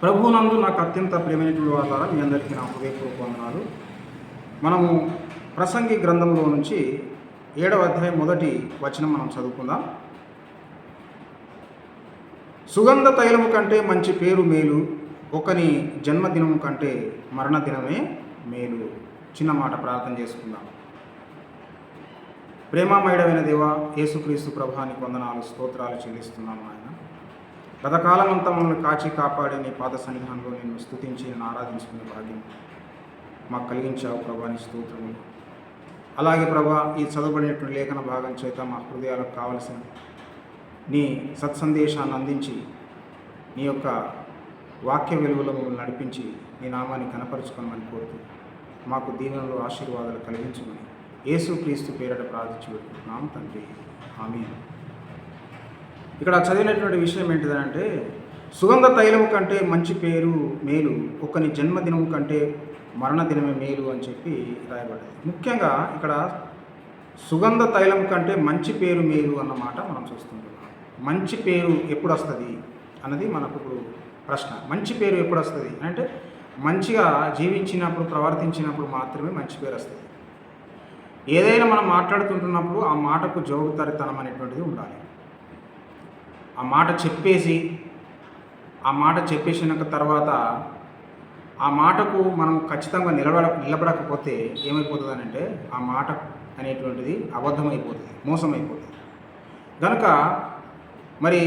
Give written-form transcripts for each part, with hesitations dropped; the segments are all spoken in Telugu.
ప్రభువునందు నాకు అత్యంత ప్రియమైనటువంటి వాళ్ళ మీ అందరికీ నా హృదయపూర్వక వందనాలు. మనము ప్రసంగి గ్రంథంలో నుంచి 7వ అధ్యాయం మొదటి వచనం మనం చదువుకుందాం. సుగంధ తైలము కంటే మంచి పేరు మేలు, ఒకని జన్మదినము కంటే మరణదినమే మేలు. చిన్న మాట ప్రార్థన చేసుకుందాం. ప్రేమామయుడమైన దేవా, యేసుక్రీస్తు ప్రభువానికి వందనాలు, స్తోత్రాలు చెల్లిస్తున్నాము. ఆయన గతకాలం అంతా మమ్మల్ని కాచి కాపాడి నీ పాద సన్నిధానంలో నేను స్తుతించి నేను ఆరాధించుకునే భాగ్యం మాకు కలిగించావు ప్రభా, నీ స్తోత్రములు. అలాగే ప్రభా, ఈ చదవబడినటువంటి లేఖన భాగం చేత మా హృదయాలకు కావలసిన నీ సత్సందేశాన్ని అందించి నీ యొక్క వాక్య వెలుగులో మమ్మల్ని నడిపించి నీ నామాన్ని కనపరుచుకోమని కోరుతూ మాకు దీవెనలు ఆశీర్వాదాలు కలిగించమని యేసుక్రీస్తు పేరట ప్రార్థించి పెట్టుకుంటున్నాం తండ్రి, ఆమేన్. ఇక్కడ చదివినటువంటి విషయం ఏంటిదంటే, సుగంధ తైలము కంటే మంచి పేరు మేలు, ఒకని జన్మదినము కంటే మరణదినమే మేలు అని చెప్పి రాయబడ్డది. ముఖ్యంగా ఇక్కడ సుగంధ తైలం కంటే మంచి పేరు మేలు అన్నమాట మనం చూస్తుంటున్నాం. మంచి పేరు ఎప్పుడు వస్తుంది అన్నది మనకు ఇప్పుడు ప్రశ్న. మంచి పేరు ఎప్పుడు వస్తుంది అంటే, మంచిగా జీవించినప్పుడు ప్రవర్తించినప్పుడు మాత్రమే మంచి పేరు వస్తుంది. ఏదైనా మనం మాట్లాడుతుంటున్నప్పుడు ఆ మాటకు జవాబుదారీతనం అనేటువంటిది ఉండాలి. ఆ మాట చెప్పేసినాక తర్వాత ఆ మాటకు మనం ఖచ్చితంగా నిలబడకపోతే ఏమైపోతుంది అంటే, ఆ మాట అనేటువంటిది అబద్ధమైపోతుంది, మోసమైపోతుంది. కనుక మరి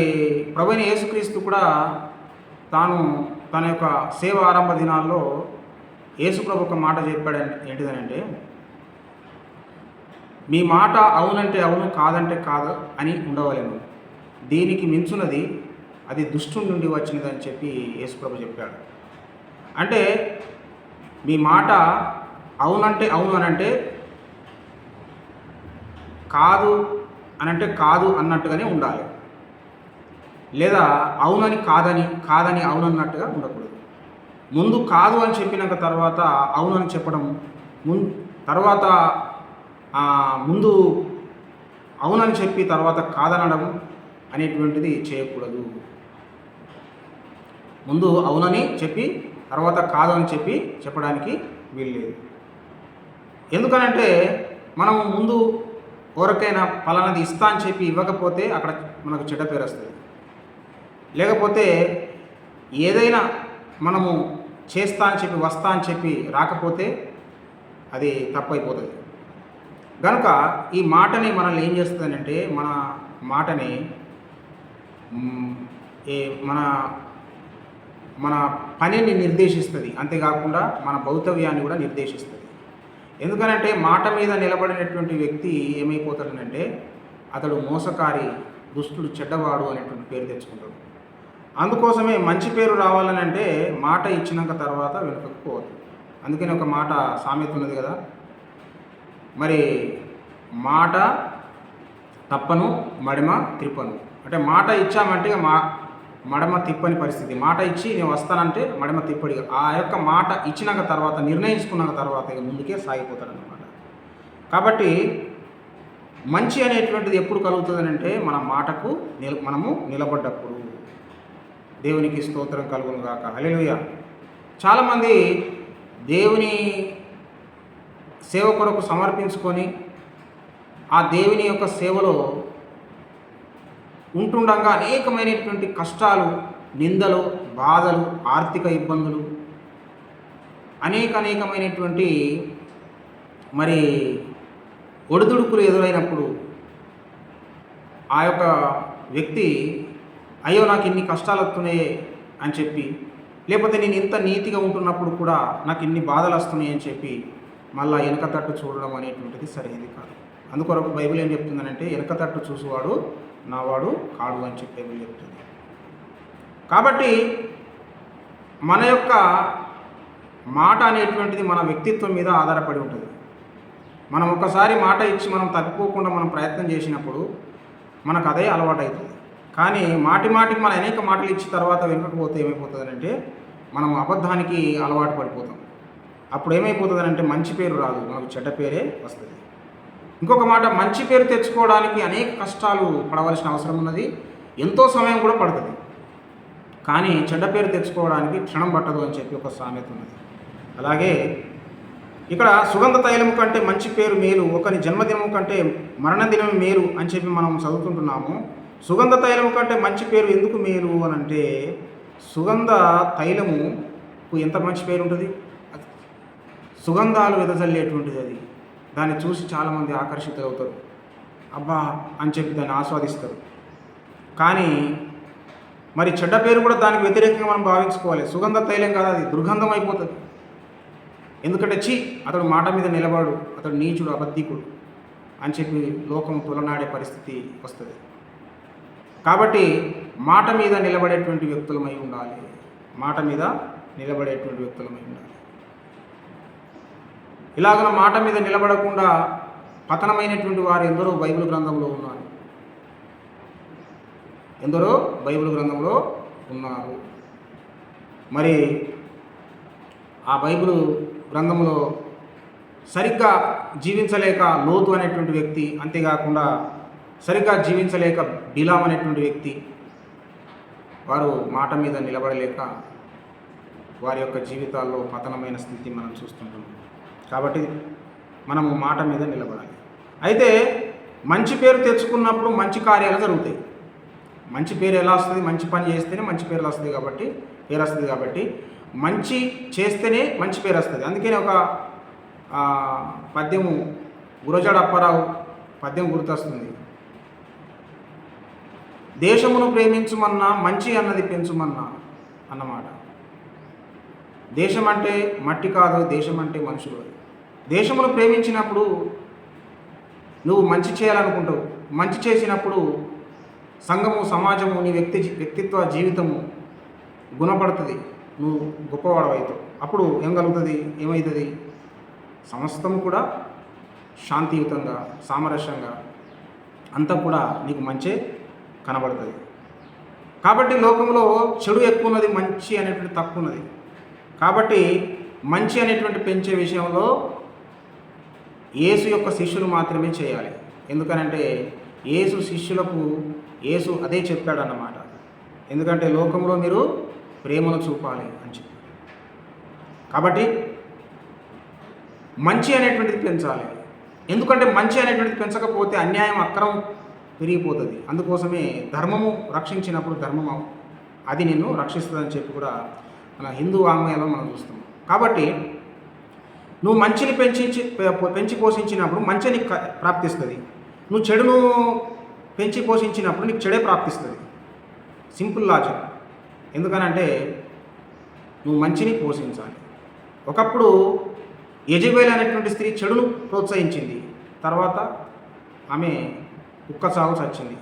ప్రభువైన యేసుక్రీస్తు కూడా తన యొక్క సేవ ఆరంభ దినాల్లో యేసుప్రభు ఒక మాట చెప్పాడు. ఏంటిదనంటే, మీ మాట అవునంటే అవును, కాదంటే కాదు అని ఉండవలేము, దీనికి మించున్నది అది దుష్టుడి నుండి వచ్చినదని చెప్పి యేసుప్రభు చెప్పాడు. అంటే మీ మాట అవునంటే అవును అనంటే, కాదు అనంటే కాదు అన్నట్టుగానే ఉండాలి, లేదా అవునని కాదని అవునన్నట్టుగా ఉండకూడదు. ముందు కాదు అని చెప్పినాక తర్వాత అవునని చెప్పడం, తర్వాత ముందు అవునని చెప్పి తర్వాత కాదనడం అనేటువంటిది చేయకూడదు. ముందు అవునని చెప్పి తర్వాత కాదు అని చెప్పడానికి వీల్లేదు. ఎందుకనంటే మనము ముందు ఎవరికైనా పలానాది ఇస్తా అని చెప్పి ఇవ్వకపోతే అక్కడ మనకు చెడ్డ పేరు వస్తుంది. లేకపోతే ఏదైనా మనము చేస్తా అని చెప్పి వస్తా అని చెప్పి రాకపోతే అది తప్పైపోతుంది. కనుక ఈ మాటని మనల్ని ఏం చేస్తుందంటే, మన మాటని మన పనిని నిర్దేశిస్తుంది, అంతేకాకుండా మన భౌతవ్యాన్ని కూడా నిర్దేశిస్తుంది. ఎందుకనంటే మాట మీద నిలబడినటువంటి వ్యక్తి ఏమైపోతాడనంటే, అతడు మోసకారి, దుష్టుడు, చెడ్డవాడు అనేటువంటి పేరు తెచ్చుకుంటాడు. అందుకోసమే మంచి పేరు రావాలని అంటే మాట ఇచ్చినాక తర్వాత వెనుకపోవద్దు. అందుకని ఒక మాట సామెత ఉన్నది కదా, మరి మాట తప్పను మడిమ త్రిప్పను. అంటే మాట ఇచ్చామంటే మడమ తిప్పని పరిస్థితి. మాట ఇచ్చి నేను వస్తానంటే మడమ తిప్పడి. ఆ యొక్క మాట ఇచ్చినాక తర్వాత, నిర్ణయించుకున్నాక తర్వాత ఇక ముందుకే సాగిపోతాడన్నమాట. కాబట్టి మంచి అనేటువంటిది ఎప్పుడు కలుగుతుంది అంటే, మన మాటకు మనము నిలబడ్డప్పుడు. దేవునికి స్తోత్రం కలుగును గాక. హల్లెలూయా. చాలామంది దేవుని సేవ కొరకు సమర్పించుకొని ఆ దేవుని యొక్క సేవలో ఉంటుండగా అనేకమైనటువంటి కష్టాలు, నిందలు, బాధలు, ఆర్థిక ఇబ్బందులు, అనేకమైనటువంటి మరి ఒడిదుడుకులు ఎదురైనప్పుడు ఆ యొక్క వ్యక్తి అయ్యో నాకు ఇన్ని కష్టాలు వస్తున్నాయి అని చెప్పి, లేకపోతే నేను ఇంత నీతిగా ఉంటున్నప్పుడు కూడా నాకు ఇన్ని బాధలు వస్తున్నాయి అని చెప్పి మళ్ళీ వెనక తట్టు చూడడం అనేటువంటిది సరైనది కాదు. అందుకొరకు బైబిల్ ఏం చెప్తుందనంటే, వెనక తట్టు చూసేవాడు నావాడు కాడు అని చెప్పి బైబిల్ చెప్తుంది. కాబట్టి మన యొక్క మాట అనేటువంటిది మన వ్యక్తిత్వం మీద ఆధారపడి ఉంటుంది. మనం ఒకసారి మాట ఇచ్చి మనం తప్పిపోకుండా మనం ప్రయత్నం చేసినప్పుడు మనకు అదే అలవాటు అవుతుంది. కానీ మాటికి మనం అనేక మాటలు ఇచ్చిన తర్వాత వెనుకపోతే ఏమైపోతుందంటే, మనం అబద్ధానికి అలవాటు పడిపోతాం. అప్పుడు ఏమైపోతుందంటే మంచి పేరు రాదు, మనకు చెడ్డ పేరే వస్తుంది. ఇంకొక మాట, మంచి పేరు తెచ్చుకోవడానికి అనేక కష్టాలు పడవలసిన అవసరం ఉన్నది, ఎంతో సమయం కూడా పడుతుంది. కానీ చెడ్డ పేరు తెచ్చుకోవడానికి క్షణం పట్టదు అని చెప్పి ఒక సామెత ఉన్నది. అలాగే ఇక్కడ సుగంధ తైలము కంటే మంచి పేరు మేలు, ఒకని జన్మదినము కంటే మరణదినం మేలు అని చెప్పి మనం చదువుతుంటున్నాము. సుగంధ తైలము కంటే మంచి పేరు ఎందుకు మేలు అని అంటే, సుగంధ తైలముకు ఎంత మంచి పేరు ఉంటుంది, సుగంధాలు వెదజల్లేటువంటిది అది. దాన్ని చూసి చాలామంది ఆకర్షితులవుతారు, అబ్బా అని చెప్పి దాన్ని ఆస్వాదిస్తారు. కానీ మరి చెడ్డ పేరు కూడా దానికి వ్యతిరేకంగా మనం భావించుకోవాలి. సుగంధ తైలం కాదు, అది దుర్గంధం అయిపోతుంది. ఎందుకంటే అతడు మాట మీద నిలబడు, అతడు నీచుడు, అబద్ధికుడు అని చెప్పి లోకం తులనాడే పరిస్థితి వస్తుంది. కాబట్టి మాట మీద నిలబడేటువంటి వ్యక్తులమై ఉండాలి. మాట మీద నిలబడేటువంటి వ్యక్తులమై ఉండాలి. ఇలాగ మాట మీద నిలబడకుండా పతనమైనటువంటి వారు ఎందరో బైబిల్ గ్రంథంలో ఉన్నారు. ఎందరో బైబిల్ గ్రంథంలో ఉన్నారు. మరి ఆ బైబిల్ గ్రంథంలో సరిగ్గా జీవించలేక లోతు అనేటువంటి వ్యక్తి, అంతేకాకుండా సరిగ్గా జీవించలేక బిలాం అనేటువంటి వ్యక్తి, వారు మాట మీద నిలబడలేక వారి యొక్క జీవితాల్లో పతనమైన స్థితి మనం చూస్తుంటాం. కాబట్టి మనము మాట మీద నిలబడాలి. అయితే మంచి పేరు తెచ్చుకున్నప్పుడు మంచి కార్యాలు జరుగుతాయి. మంచి పేరు ఎలా వస్తుంది, మంచి పని చేస్తేనే మంచి పేరు వస్తుంది. కాబట్టి మంచి చేస్తేనే మంచి పేరు వస్తుంది. అందుకని ఒక పద్యము గురజాడ అప్పారావు పద్యం గుర్తొస్తుంది. దేశమును ప్రేమించుమన్నా మంచి అన్నది పెంచుమన్నా అన్నమాట. దేశం అంటే మట్టి కాదు, దేశం అంటే మనుషులు. దేశమును ప్రేమించినప్పుడు నువ్వు మంచి చేయాలనుకుంటావు. మంచి చేసినప్పుడు సంఘము, సమాజము, నీ వ్యక్తిత్వ జీవితము గుణపడుతుంది. నువ్వు గొప్పవాడవవుతావు. అప్పుడు ఏం కలుగుతుంది, ఏమవుతుంది, సమస్తము కూడా శాంతియుతంగా, సామరస్యంగా అంతా కూడా నీకు మంచే కనబడుతుంది. కాబట్టి లోకంలో చెడు ఎక్కువ ఉన్నది, మంచి అనేటువంటి తక్కువ ఉన్నది. కాబట్టి మంచి అనేటువంటి పెంచే విషయంలో యేసు యొక్క శిష్యులు మాత్రమే చేయాలి. ఎందుకనంటే యేసు శిష్యులకు యేసు అదే చెప్పాడన్నమాట. ఎందుకంటే లోకంలో మీరు ప్రేమను చూపాలి అని చెప్పి. కాబట్టి మంచి అనేటువంటిది పెంచాలి. ఎందుకంటే మంచి అనేటువంటిది పెంచకపోతే అన్యాయం, అక్రమం పెరిగిపోతుంది. అందుకోసమే ధర్మము రక్షించినప్పుడు ధర్మం అది నిన్ను రక్షిస్తుందని చెప్పి కూడా మన హిందూ వాంగ్మయంలో మనం చూస్తాం. కాబట్టి నువ్వు మంచిని పెంచి పోషించినప్పుడు మంచి నీకు ప్రాప్తిస్తుంది. నువ్వు చెడును పెంచి పోషించినప్పుడు నీకు చెడే ప్రాప్తిస్తుంది. Simple logic. ఎందుకనంటే నువ్వు మంచిని పోషించాలి. ఒకప్పుడు యెజబెల్ అనేటువంటి స్త్రీ చెడును ప్రోత్సహించింది. తర్వాత ఆమె కుక్క చావు చచ్చింది.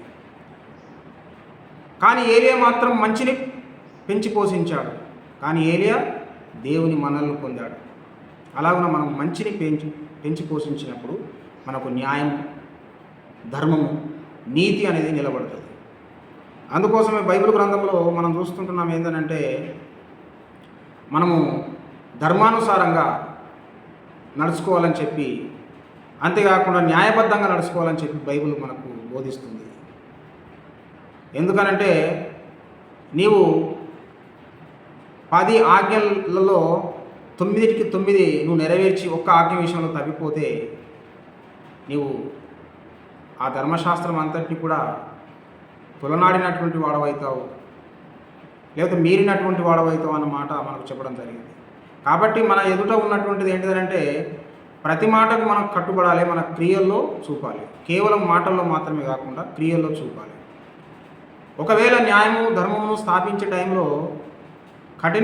కానీ ఏలియా మాత్రం మంచిని పెంచి పోషించాడు. కానీ ఏలియా దేవుని మనల్ని పొందాడు. అలాగున మనం మంచిని పెంచి పోషించినప్పుడు మనకు న్యాయం, ధర్మము, నీతి అనేది నిలబడుతుంది. అందుకోసమే బైబిల్ గ్రంథంలో మనం చూస్తుంటున్నాం ఏంటంటే మనము ధర్మానుసారంగా నడుచుకోవాలని చెప్పి, అంతేకాకుండా న్యాయబద్ధంగా నడుచుకోవాలని చెప్పి బైబిల్ మనకు బోధిస్తుంది. ఎందుకనంటే నీవు 10 ఆజ్ఞలలో 9కి 9 నువ్వు నెరవేర్చి ఒక్క ఆజ్ఞ విషయంలో తప్పిపోతే నీవు ఆ ధర్మశాస్త్రం అంతటిని కూడా తులనాడినటువంటి వాడవైతావు, లేకపోతే మీరినటువంటి వాడవైతావు అన్నమాట మనకు చెప్పడం జరిగింది. కాబట్టి మన ఎదుట ఉన్నటువంటిది ఏంటిదంటే ప్రతి మాటకు మనం కట్టుబడాలి, మన క్రియల్లో చూపాలి. కేవలం మాటల్లో మాత్రమే కాకుండా క్రియల్లో చూపాలి. ఒకవేళ న్యాయము, ధర్మమును స్థాపించే టైంలో కఠిన